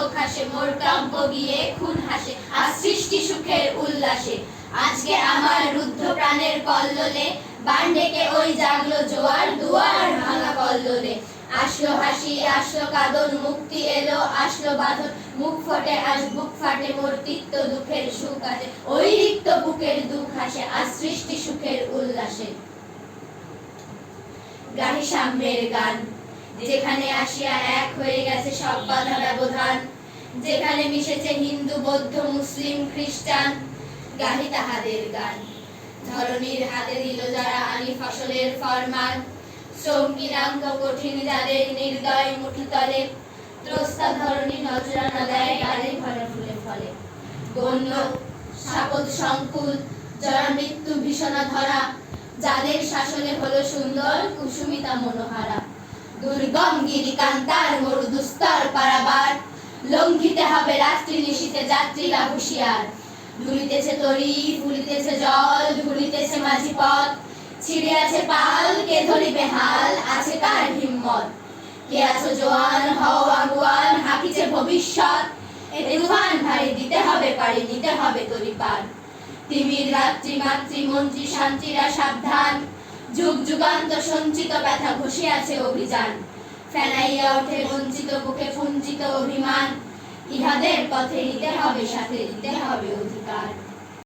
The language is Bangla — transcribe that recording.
চোখ হাসে, মোর কাব্য গিয়ে খুন হাসে, আজ সৃষ্টি সুখের উল্লাসে। আজকে আমার রুদ্ধ প্রাণের কল্লোলে বান ডেকে ওই জাগলো জোয়ার, দুয়ার ভাঙা কল্লোলে। আসলো হাসি, আসলো কাঁদন, মুক্তি এলো, আসলো বাঁধন, মুখ ফোটে আজ বুক ফাটে, মোর তিক্ত দুঃখের সুখ আসে, ওই রিক্ত বুকের দুঃখ হাসে, আজ সৃষ্টি সুখের উল্লাসে। গাহি সাম্যের গান, যেখানে আসিয়া এক হয়ে গেছে সব বাধা ব্যবধান, যেখানে মিশেছে হিন্দু বৌদ্ধ মুসলিম খ্রিস্টান। গাহি তাহাদের গান, ধরণীর হাতে দিল যারা আনি ফসলের ফরমান, শ্রম কিনাঙ্গ কঠিন যাদের নির্দয় মুঠি তলে, ত্রস্তা ধরণী নজরানা দেয় গাড়ি ভরে ফুলে ফলে। বন্য শাপদ সংকুল যারা মৃত্যু ভীষণা ধরা, যাদের শাসনে হলো সুন্দর কুসুমিতা মনোহারা। দুর্গম গিরি কান্তার মরু দুস্তর পারাবার, লঙ্ঘিতে হবে রাত্রি নিশীথে যাত্রীরা হুঁশিয়ার। দুলিতেছে তরি, ফুলিতেছে জল, ঢুলিতেছে মাঝি পথ, ছিড়ে আছে পাল, কে ধরিবে হাল, আছে কার হিম্মত। কে আছো জোয়ান, হও আগুয়ান, হাঁকিছে ভবিষ্যৎ, এ তুফান ভারী দিতে হবে পারি, নিতে হবে তরি পার। তিমির রাত্রি মাতৃ মন্ত্রী শান্তিরা সাবধান, যুগ যুগান্ত সঞ্চিত ব্যথা ঘষে আছে অভিযান। ফেনাইয়া ওঠে বঞ্চিত বুকে ফুঞ্জিত অভিমান, ইহাদের পথে নিতে হবে সাথে, দিতে হবে অধিকার।